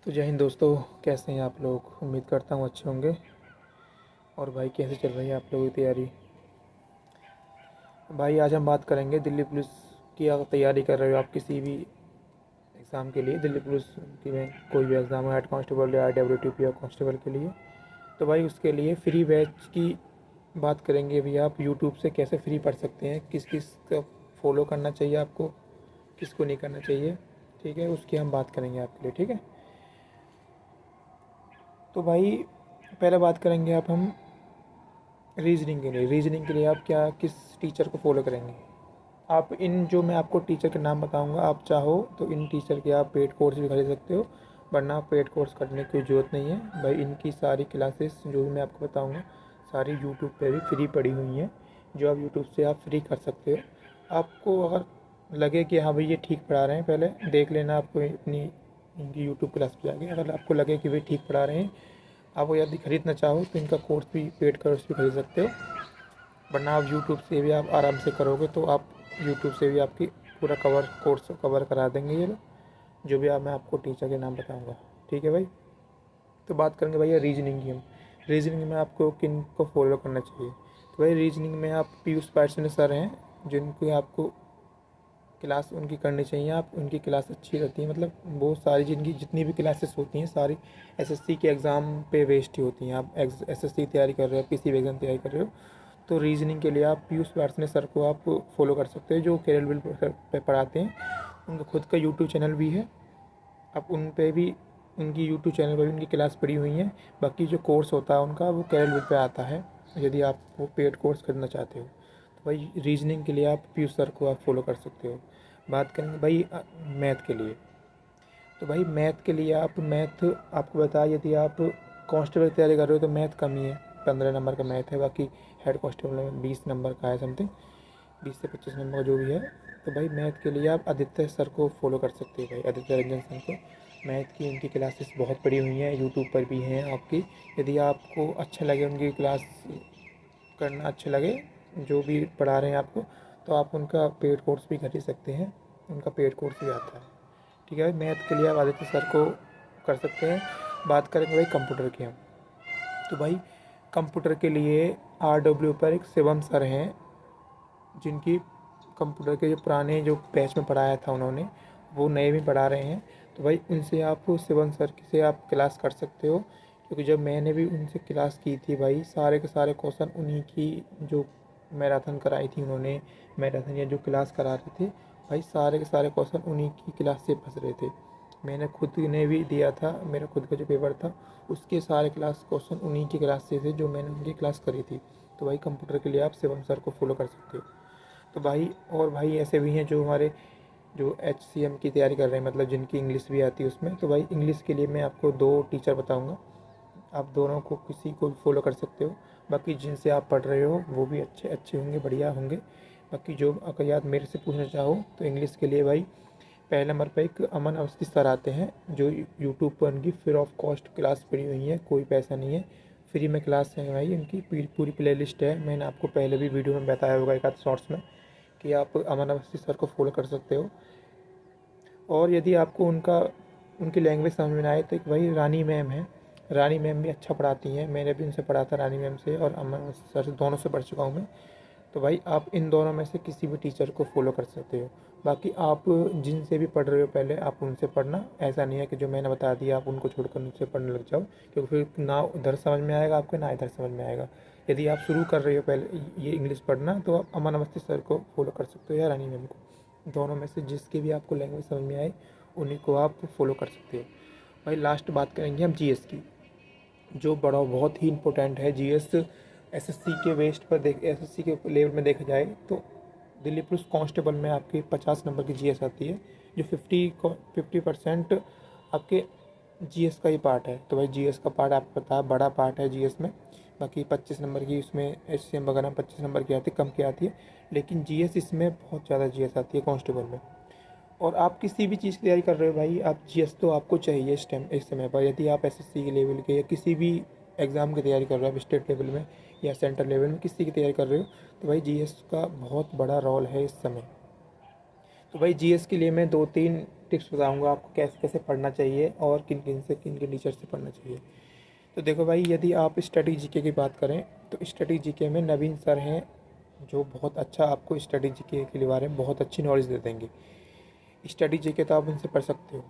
तो जय हिंद दोस्तों, कैसे हैं आप लोग। उम्मीद करता हूँ अच्छे होंगे। और भाई कैसे चल रही है आप लोगों की तैयारी। भाई आज हम बात करेंगे दिल्ली पुलिस की। अगर तैयारी कर रहे हो आप किसी भी एग्ज़ाम के लिए, दिल्ली पुलिस की में कोई भी एग्ज़ाम है, हेड कांस्टेबल या WTP या कांस्टेबल के लिए, तो भाई उसके लिए फ्री बैच की बात करेंगे। अभी आप यूट्यूब से कैसे फ्री पढ़ सकते हैं, किस किस का फॉलो करना चाहिए आपको, किसको नहीं करना चाहिए, ठीक है, उसकी हम बात करेंगे आपके लिए। ठीक है, तो भाई पहले बात करेंगे आप हम रीजनिंग के लिए आप क्या किस टीचर को फॉलो करेंगे। आप इन जो मैं आपको टीचर के नाम बताऊंगा, आप चाहो तो इन टीचर के आप पेड कोर्स भी खरीद सकते हो, वरना पेड कोर्स करने की ज़रूरत नहीं है। भाई इनकी सारी क्लासेस जो भी मैं आपको बताऊंगा सारी यूट्यूब पे भी फ्री पड़ी हुई हैं, जो आप यूट्यूब से आप फ्री कर सकते हो। आपको अगर लगे कि हाँ भाई ये ठीक पढ़ा रहे हैं, पहले देख लेना आपको अपनी इनकी यूट्यूब क्लास पे जाके। अगर आपको लगे कि भाई ठीक पढ़ा रहे हैं, आप वो यदि खरीदना चाहो तो इनका कोर्स भी, पेड कोर्स भी खरीद सकते हो, वरना आप यूट्यूब से भी आप आराम से करोगे तो आप यूट्यूब से भी आपकी पूरा कोर्स कवर करा देंगे ये लोग, जो भी मैं आपको टीचर के नाम बताऊंगा। ठीक है भाई, तो बात करेंगे भैया रीजनिंग की। हम रीजनिंग में आपको किन को फॉलो करना चाहिए। तो भाई रीजनिंग में आप पीयूष पार्सने सर हैं, जिनको आपको क्लास उनकी करनी चाहिए। आप उनकी क्लास अच्छी रहती है, मतलब वो सारी जिनकी जितनी भी क्लासेस होती हैं सारी एसएससी के एग्ज़ाम पे वेस्ट ही होती हैं। आप एसएससी तैयारी कर रहे हो, किसी भी एग्ज़ाम तैयारी कर रहे हो, तो रीजनिंग के लिए आप पीयूष वार्ष्णेय सर को आप फॉलो कर सकते हो, जो केरल बिल पे पढ़ाते हैं। उनका खुद का यूट्यूब चैनल भी है, आप उन पे भी, उनकी यूट्यूब चैनल पर भी उनकी क्लास पड़ी हुई हैं। बाकी जो कोर्स होता है उनका वो केरल बिल पे आता है, यदि आप वो पेड कोर्स करना चाहते हो तो भाई रीजनिंग के लिए आप पीयूष सर को आप फॉलो कर सकते हो। बात करेंगे भाई मैथ के लिए। तो भाई मैथ के लिए आप मैथ आपको बता, यदि आप कांस्टेबल की तैयारी कर रहे हो तो मैथ कम ही है, 15 नंबर का मैथ है। बाकी हेड कांस्टेबल में 20 नंबर का है, समथिंग 20 से 25 नंबर का जो भी है। तो भाई मैथ के लिए आप आदित्य सर को फॉलो कर सकते हो, भाई आदित्य रंजन सर को। मैथ की उनकी क्लासेस बहुत पड़ी हुई हैं, यूट्यूब पर भी हैं आपकी। यदि आपको अच्छा लगे उनकी क्लास करना, अच्छा लगे जो भी पढ़ा रहे हैं आपको, तो आप उनका पेड कोर्स भी खरीद सकते हैं, उनका पेड कोर्स भी आता है। ठीक है भाई, मैथ के लिए आप आदित्य सर को कर सकते हैं। बात करेंगे भाई कंप्यूटर की हम। तो भाई कंप्यूटर के लिए RW पर एक शिवम सर हैं, जिनकी कंप्यूटर के जो पुराने जो बैच में पढ़ाया था उन्होंने, वो नए भी पढ़ा रहे हैं। तो भाई उनसे आप, शिवम सर से आप क्लास कर सकते हो, क्योंकि जब मैंने भी उनसे क्लास की थी भाई, सारे के सारे क्वेश्चन उन्हीं की जो मैराथन कराई थी उन्होंने, मैराथन या जो क्लास करा रहे थे भाई, सारे के सारे क्वेश्चन उन्हीं की क्लास से फंस रहे थे। मैंने खुद ने भी दिया था, मेरा खुद का जो पेपर था उसके सारे क्लास क्वेश्चन उन्हीं की क्लास से थे जो मैंने उनकी क्लास करी थी। तो भाई कंप्यूटर के लिए आप शिवम सर को फॉलो कर सकते हो। तो भाई और भाई ऐसे भी हैं जो हमारे जो HCM की तैयारी कर रहे हैं, मतलब जिनकी इंग्लिश भी आती है उसमें। तो भाई इंग्लिश के लिए मैं आपको 2 टीचर बताऊंगा, आप दोनों को किसी को फॉलो कर सकते हो। बाकी जिनसे आप पढ़ रहे हो वो भी अच्छे अच्छे होंगे, बढ़िया होंगे। बाकी जो अगर याद मेरे से पूछना चाहो तो इंग्लिश के लिए भाई पहले नंबर पर एक अमन अवस्थी सर आते हैं, जो यूट्यूब पर उनकी फ्री ऑफ कॉस्ट क्लास पड़ी हुई है, कोई पैसा नहीं है, फ्री में क्लास है भाई। उनकी पूरी प्ले लिस्ट है, मैंने आपको पहले भी वीडियो में बताया होगा एक आध शॉर्ट्स में, कि आप अमन अवस्थी सर को फॉलो कर सकते हो। और यदि आपको उनकी लैंग्वेज समझ में ना आए तो एक भाई रानी मैम है, रानी मैम भी अच्छा पढ़ाती हैं, मैंने भी उनसे पढ़ा था, रानी मैम से और अमन सर से, दोनों से पढ़ चुका हूँ मैं। तो भाई आप इन दोनों में से किसी भी टीचर को फॉलो कर सकते हो। बाकी आप जिनसे भी पढ़ रहे हो पहले आप उनसे पढ़ना, ऐसा नहीं है कि जो मैंने बता दिया आप उनको छोड़कर उनसे पढ़ने लग जाओ, क्योंकि फिर ना उधर समझ में आएगा आपको ना इधर समझ में आएगा। यदि आप शुरू कर रहे हो पहले ये इंग्लिश पढ़ना, तो आप अमन अवस्थी सर को फॉलो कर सकते हो या रानी मैम को, दोनों में से जिसकी भी आपको लैंग्वेज समझ में आए उन्हीं को आप फॉलो कर सकते हो। भाई लास्ट बात करेंगे हम GS की, जो बड़ा बहुत ही इंपॉर्टेंट है। GS एसएससी के वेस्ट पर एसएससी के लेवल में देखा जाए तो दिल्ली पुलिस कांस्टेबल में आपकी 50 नंबर की GS आती है, जो 50% आपके GS का ही पार्ट है। तो भाई GS का पार्ट आपको पता है बड़ा पार्ट है GS में। बाकी 25 नंबर की उसमें HCM वगैरह 25 नंबर की आती है, कम की आती है, लेकिन GS इसमें बहुत ज़्यादा GS आती है कांस्टेबल में। और आप किसी भी चीज़ की तैयारी कर रहे हो भाई, आप GS तो आपको चाहिए इस समय पर। यदि आप एसएससी के लेवल के या किसी भी एग्ज़ाम की तैयारी कर रहे हो, आप स्टेट लेवल में या सेंट्रल लेवल में किसी की तैयारी कर रहे हो, तो भाई GS का बहुत बड़ा रोल है इस समय। तो भाई GS के लिए मैं 2-3 टिप्स बताऊंगा आपको कैसे कैसे पढ़ना चाहिए और किन किन टीचर से पढ़ना चाहिए। तो देखो भाई, यदि आप स्टडी जीके की बात करें तो स्टडी जीके में नवीन सर हैं, जो बहुत अच्छा आपको स्टडी जीके के बारे में बहुत अच्छी नॉलेज दे देंगे। स्टडी जीके तो आप उनसे पढ़ सकते हो।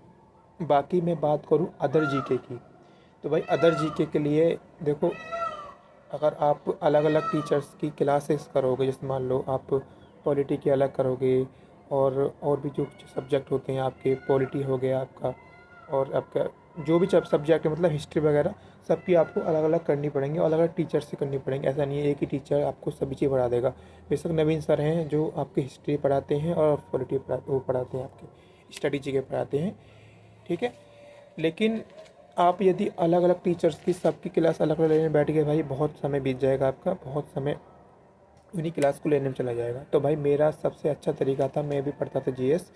बाकी मैं बात करूँ अदर जीके की, तो भाई अदर जीके के लिए देखो, अगर आप अलग अलग टीचर्स की क्लासेस करोगे, जैसे मान लो आप पॉलिटी की अलग करोगे और भी जो सब्जेक्ट होते हैं आपके, पॉलिटी हो गया आपका, और आपका जो भी सब्जेक्ट है मतलब हिस्ट्री वगैरह, सबकी आपको अलग अलग करनी पड़ेंगी और अलग अलग टीचर से करनी पड़ेंगी। ऐसा नहीं है एक ही टीचर आपको सभी चीज़ पढ़ा देगा। बेशक नवीन सर हैं जो आपकी हिस्ट्री पढ़ाते हैं और पॉलिटी वो पढ़ाते हैं, आपके स्टडी जी के पढ़ाते हैं, ठीक है। लेकिन आप यदि अलग अलग टीचर्स की सबकी क्लास अलग अलग लेने बैठ गए भाई, बहुत समय बीत जाएगा आपका, बहुत समय उन्हीं क्लास को लेने में चला जाएगा। तो भाई मेरा सबसे अच्छा तरीका था, मैं भी पढ़ता था जीएस,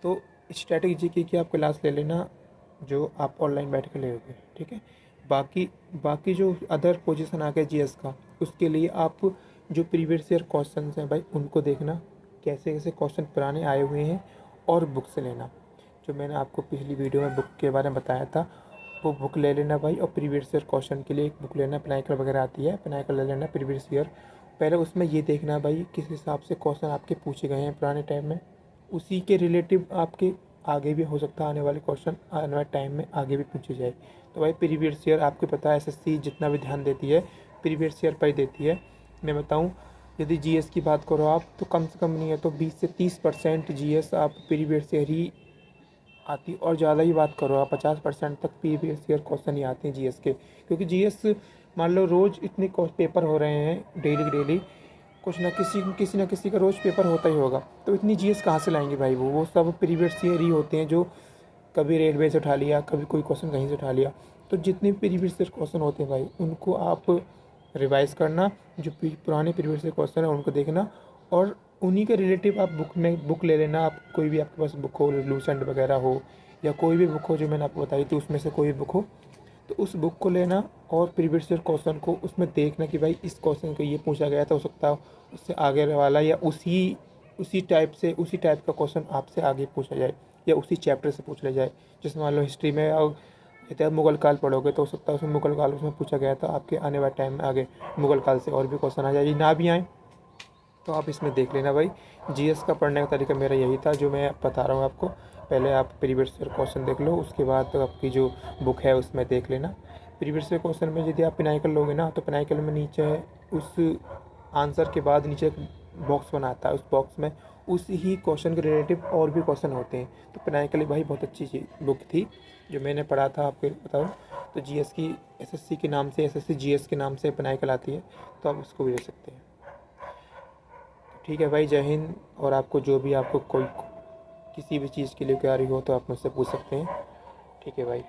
तो स्टैटिक जीके की आप क्लास ले लेना जो आप ऑनलाइन बैठ के लेोगे, ठीक है। बाकी बाकी जो अदर पोजीशन आ गया जीएस का, उसके लिए आप जो प्रीवियस ईयर क्वेश्चन हैं भाई उनको देखना, कैसे कैसे क्वेश्चन पुराने आए हुए हैं, और बुक से लेना। जो मैंने आपको पिछली वीडियो में बुक के बारे में बताया था, वो बुक ले लेना भाई। और प्रीवियस ईयर क्वेश्चन के लिए एक बुक लेना, पिनाकल वगैरह आती है, पिनाकल ले लेना प्रीवियस ईयर। पहले उसमें ये देखना भाई किस हिसाब से क्वेश्चन आपके पूछे गए हैं पुराने टाइम में, उसी के रिलेटिव आपके आगे भी हो सकता है आने वाले क्वेश्चन आने वाले टाइम में आगे भी पूछे जाए। तो भाई प्रीवियस ईयर आपको पता है एसएससी जितना भी ध्यान देती है प्रीवियस ईयर पर ही देती है। मैं बताऊँ, यदि जीएस की बात करो आप तो कम से कम नहीं है तो 20 से 30% जीएस आप प्रीवियस ईयर ही आती, और ज़्यादा ही बात करो आप 50% तक प्रीवियस ईयर क्वेश्चन ही आते हैं जीएस के। क्योंकि जीएस मान लो रोज़ इतने पेपर हो रहे हैं, डेली कुछ ना किसी का रोज़ पेपर होता ही होगा, तो इतनी जीएस कहाँ से लाएंगे भाई, वो सब प्रीवियस ईयर ही होते हैं, जो कभी रेलवे से उठा लिया, कभी कोई क्वेश्चन कहीं से उठा लिया। तो जितने प्रीवियस ईयर क्वेश्चन होते हैं भाई उनको आप रिवाइज़ करना, जो पुराने प्रीवियस ईयर क्वेश्चन है उनको देखना, और उन्हीं के रिलेटिव आप बुक ले लेना। आप कोई भी आपके पास बुक हो, लूसेंट वगैरह हो, या कोई भी बुक हो जो मैंने आपको बताई थी उसमें से कोई बुक हो, तो उस बुक को लेना और प्रीवियस ईयर क्वेश्चन को उसमें देखना कि भाई इस क्वेश्चन को ये पूछा गया था, हो सकता है उससे आगे वाला या उसी टाइप का क्वेश्चन आपसे आगे पूछा जाए या उसी चैप्टर से पूछ लिया जाए। जैसे मान लो हिस्ट्री में कहते हैं मुगल काल पढ़ोगे तो हो सकता है उसमें मुगल काल उसमें पूछा गया था, आपके आने वाले टाइम में आगे मुगल काल से और भी क्वेश्चन आ जाए, ना भी आए तो आप इसमें देख लेना भाई। जीएस का पढ़ने का तरीका मेरा यही था जो मैं बता रहा हूँ आपको। पहले आप प्रीवियस ईयर क्वेश्चन देख लो, उसके बाद आपकी जो बुक है उसमें देख लेना। प्रीवियस ईयर क्वेश्चन में यदि आप पिनाकल लोगे ना तो पिनाकल में नीचे उस आंसर के बाद नीचे एक बॉक्स बना आता है, उस बॉक्स में उसी ही क्वेश्चन के रिलेटिव और भी क्वेश्चन होते हैं। तो पिनाकल भाई बहुत अच्छी चीज़ बुक थी जो मैंने पढ़ा था, आपको बताऊँ तो जीएस की एसएससी के नाम से, एसएससी जीएस के नाम से पिनाकल आती है, तो आप उसको भी ले सकते हैं। ठीक है भाई, जय हिंद। और आपको जो भी आपको कोई किसी भी चीज़ के लिए क्वेरी हो तो आप मुझसे पूछ सकते हैं। ठीक है भाई।